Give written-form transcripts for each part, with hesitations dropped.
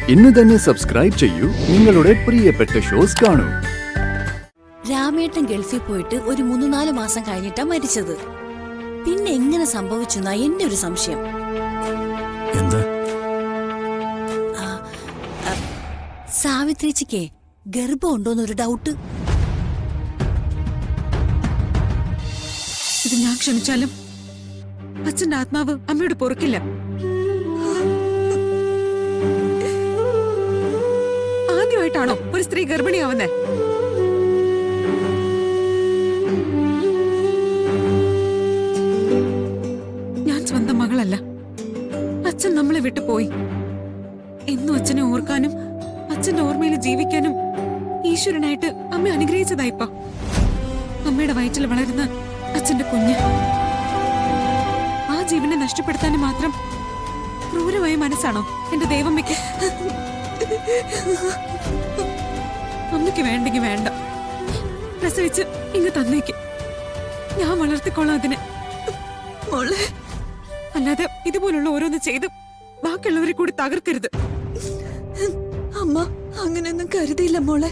ഇന്ന് തന്നെ സബ്സ്ക്രൈബ് ചെയ്യൂ നിങ്ങളുടെ പ്രിയപ്പെട്ട ഷോസ് കാണൂ. രാമേട്ടൻ ഗൾഫിൽ പോയിട്ട് ഒരു 3-4 മാസം കഴിഞ്ഞിട്ടാ മരിച്ചത്. പിന്നെ എങ്ങനെ സംഭവിച്ചെന്നാ എന്റെ ഒരു സംശയം. എന്താ? സാവിത്രിച്ചിക്ക് ഗർഭം ഉണ്ടോന്നൊരു ഡൗട്ട്. ഇത് ഞാൻ ക്ഷമിച്ചാലും അച്ഛന്റെ ആത്മാവ് അമ്മയോട് പൊറുക്കില്ല. ആദ്യമായിട്ടാണോ ഒരു സ്ത്രീ ഗർഭിണിയാവുന്നേ? ഞാൻ സ്വന്തം മകളല്ല. അച്ഛൻ നമ്മളെ വിട്ടു പോയി. എന്നും അച്ഛനെ ഓർക്കാനും അച്ഛന്റെ ഓർമ്മയിൽ ജീവിക്കാനും ഈശ്വരനായിട്ട് അമ്മ അനുഗ്രഹിച്ചതായിപ്പ. അമ്മയുടെ വയറ്റിൽ വളരുന്ന അച്ഛന്റെ കുഞ്ഞ് ആ ജീവനെ നഷ്ടപ്പെടുത്താനും മാത്രം ക്രൂരമായ മനസ്സാണോ എന്റെ ദൈവമ്മയ്ക്ക്? അമ്മയ്ക്ക് വേണ്ടെങ്കിൽ വേണ്ട, പ്രസവിച്ച് ഇങ്ങ് തന്നേക്ക്. ഞാൻ വളർത്തിക്കോളാം അതിനെ. അല്ലാതെ ഇതുപോലുള്ള ഓരോന്ന് ചെയ്ത് ബാക്കിയുള്ളവരെ കൂടി തകർക്കരുത്. അമ്മ അങ്ങനെയൊന്നും കരുതിയില്ല മോളെ.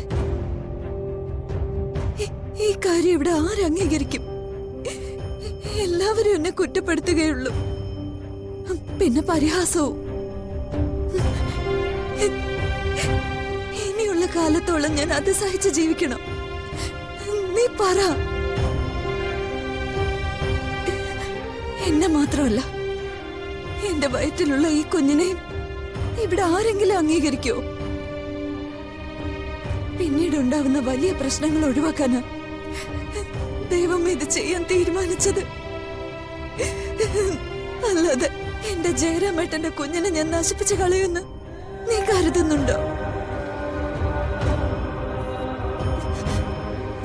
ഈ കാര്യം ഇവിടെ ആരംഗീകരിക്കും? എല്ലാവരും എന്നെ കുറ്റപ്പെടുത്തുകയുള്ളൂ. പിന്നെ പരിഹാസവും. ഇനിയുള്ള കാലത്തോളം ഞാൻ അത് സഹിച്ച് ജീവിക്കണം. നീ പറ. എന്നെ മാത്രമല്ല, എന്റെ വയറ്റിലുള്ള ഈ കുഞ്ഞിനെയും ഇവിടെ ആരെങ്കിലും അംഗീകരിക്കോ? പിന്നീട് ഉണ്ടാവുന്ന വലിയ പ്രശ്നങ്ങൾ ഒഴിവാക്കാനാ ദൈവം ഇത് ചെയ്യാൻ തീരുമാനിച്ചത്. അല്ലാതെ എന്റെ ജയരാമേട്ടന്റെ കുഞ്ഞിനെ ഞാൻ നശിപ്പിച്ചു കളയുന്നു നീ കരുതുന്നുണ്ടോ?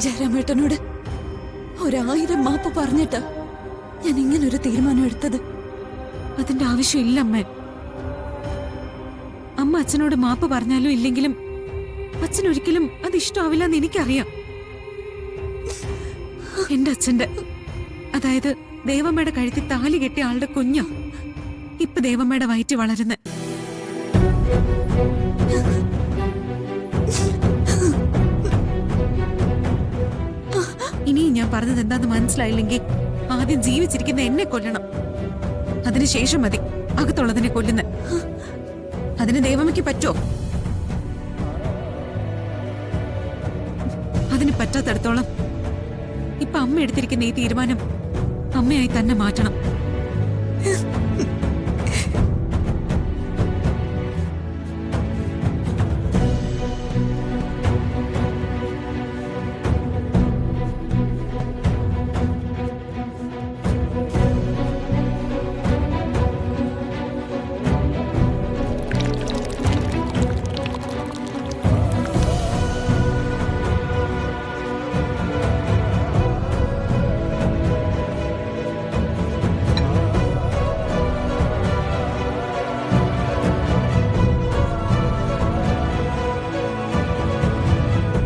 ജയരാമേട്ടനോട് 1000 മാപ്പ് പറഞ്ഞിട്ടാ ഞാൻ ഇങ്ങനൊരു തീരുമാനം എടുത്തത്. അതിന്റെ ആവശ്യമില്ല അമ്മ. അമ്മ അച്ഛനോട് മാപ്പ് പറഞ്ഞാലും ഇല്ലെങ്കിലും അച്ഛനൊരിക്കലും അത് ഇഷ്ടമാവില്ലെന്ന് എനിക്കറിയാം. എന്റെ അച്ഛന്റെ, അതായത് ദേവമ്മയുടെ കഴുത്തിൽ താലി കെട്ടിയ ആളുടെ കുഞ്ഞാ ഇപ്പൊ ദേവമ്മയുടെ വയറ്റ് വളരുന്ന. ഇനിയും ഞാൻ പറഞ്ഞത് എന്താന്ന് മനസ്സിലായില്ലെങ്കിൽ ആദ്യം ജീവിച്ചിരിക്കുന്ന എന്നെ കൊല്ലണം. അതിനുശേഷം മതി അകത്തുള്ളതിനെ കൊല്ലുന്ന. അതിന് ദേവമ്മയ്ക്ക് പറ്റോ? അതിന് പറ്റാത്തടത്തോളം ഇപ്പൊ അമ്മ എടുത്തിരിക്കുന്ന ഈ തീരുമാനം അമ്മയായി തന്നെ മാറ്റണം.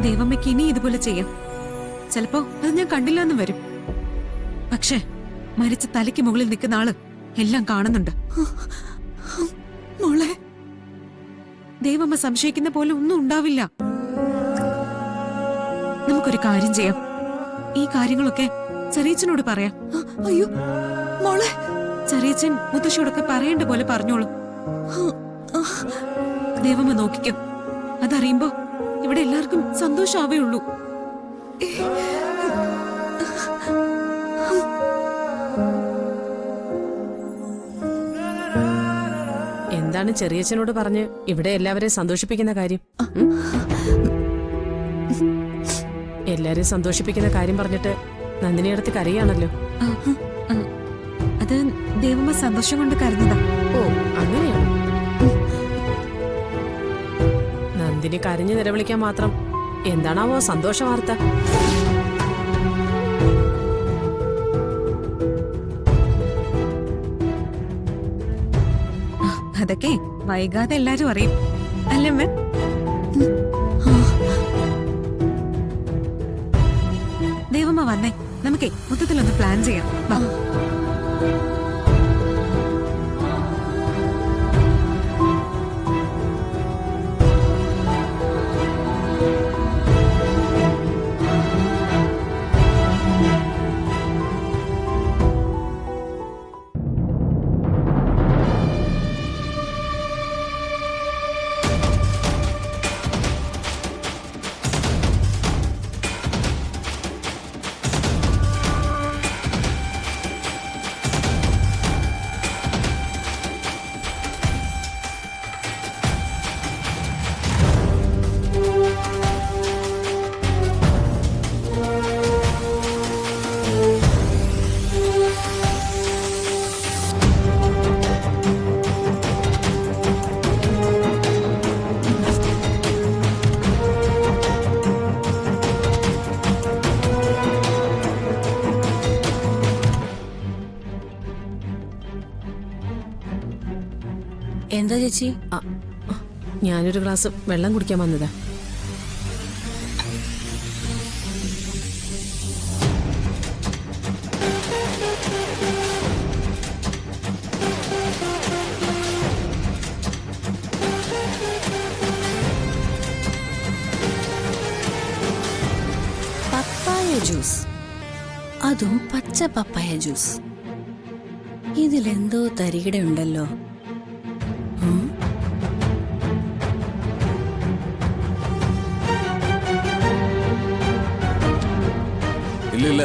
ദേവമ്മയ്ക്ക് ഇനി ഇതുപോലെ ചെയ്യാം. ചിലപ്പോ അത് ഞാൻ കണ്ടില്ലെന്ന് വരും. പക്ഷേ മരിച്ച തലയ്ക്ക് മുകളിൽ നിൽക്കുന്ന ആള് എല്ലാം കാണുന്നുണ്ട്. മോളെ, ദേവമ്മ സംശയിക്കുന്ന പോലെ ഒന്നും ഉണ്ടാവില്ല. നമുക്കൊരു കാര്യം ചെയ്യാം. ഈ കാര്യങ്ങളൊക്കെ ചെറിയച്ചനോട് പറയാം. അയ്യോ മോളെ. ചെറിയച്ചൻ മുത്തശ്ശിയോടൊക്കെ പറയേണ്ട പോലെ പറഞ്ഞോളൂ. ദേവമ്മ നോക്കിക്കോ. അതറിയുമ്പോ ഇവിടെ എല്ലാവർക്കും സന്തോഷാവേ ഉള്ളൂ. എന്താണ് ചെറിയച്ഛനോട് പറഞ്ഞ് ഇവിടെ എല്ലാവരെയും സന്തോഷിപ്പിക്കുന്ന കാര്യം? എല്ലാരെയും സന്തോഷിപ്പിക്കുന്ന കാര്യം പറഞ്ഞിട്ട് നന്ദിനി അടുത്ത് കരയാണല്ലോ. അത് ദേവമ്മ സന്തോഷം കൊണ്ട് കരഞ്ഞതാ. ഓ, അങ്ങനെയാണ്. നന്ദിനി കരഞ്ഞു നിലവിളിക്കാൻ മാത്രം എന്താണാവോ സന്തോഷ വാർത്ത? അതൊക്കെ വൈകാതെ എല്ലാരും അറിയും അല്ലമ്മ. ദേവമ്മ വന്നേ, നമുക്കേ മൊത്തത്തിലൊന്ന് പ്ലാൻ ചെയ്യാം. ചേച്ചി? ആ, ഞാനൊരു ഗ്ലാസ് വെള്ളം കുടിക്കാൻ വന്നതാ. പപ്പായ ജ്യൂസ്, അതും പച്ച പപ്പായ ജ്യൂസ്. ഇതിലെന്തോ തരികിടയുണ്ടല്ലോ. ഇല്ല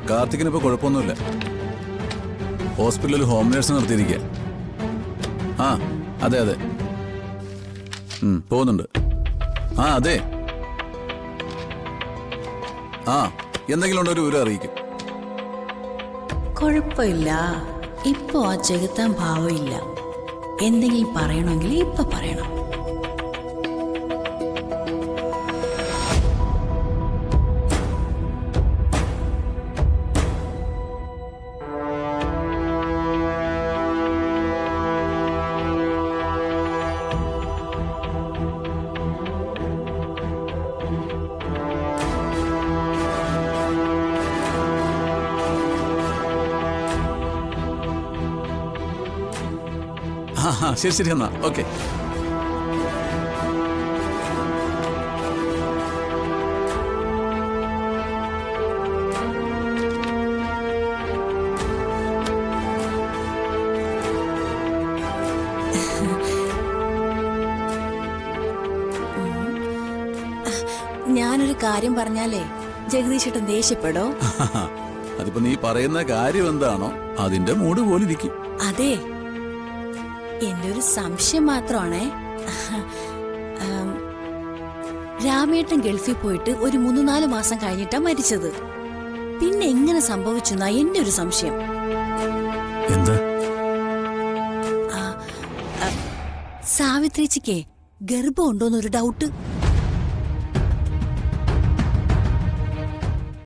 കാർത്തിക്കിന് ഇപ്പൊ കുഴപ്പമൊന്നുമില്ല. ഹോസ്പിറ്റലിൽ ഹോം നേഴ്സ് നിർത്തിയിരിക്കുക. ആ അതെ പോകുന്നുണ്ട്. ആ അതെ. ആ എന്തെങ്കിലും ഉണ്ടോ ഒരു വിവരം അറിയിക്കും. കുഴപ്പമില്ല, ഇപ്പോ ആ ചെകുത്താൻ ഭാവമില്ല. എന്തെങ്കിലും പറയണമെങ്കിൽ ഇപ്പൊ പറയണം. ആ ശരി എന്നാ ഓക്കെ. ഞാനൊരു കാര്യം പറഞ്ഞാലേ ജഗദീശേട്ടൻ ദേഷ്യപ്പെടോ? അതിപ്പോ നീ പറയുന്ന കാര്യം എന്താണോ അതിന്റെ മൂഡ് പോലിരിക്കും. അതെ, എന്റെ ഒരു സംശയം മാത്രമാണേ. രാമേട്ടൻ ഗൾഫിൽ പോയിട്ട് ഒരു 3-4 മാസം കഴിഞ്ഞിട്ടാ മരിച്ചത്. പിന്നെ എങ്ങനെ സംഭവിച്ചെന്നാ എന്റെ ഒരു സംശയം. എന്താ? സാവിത്രിച്ചിക്ക് ഗർഭം ഉണ്ടോന്നൊരു ഡൗട്ട്.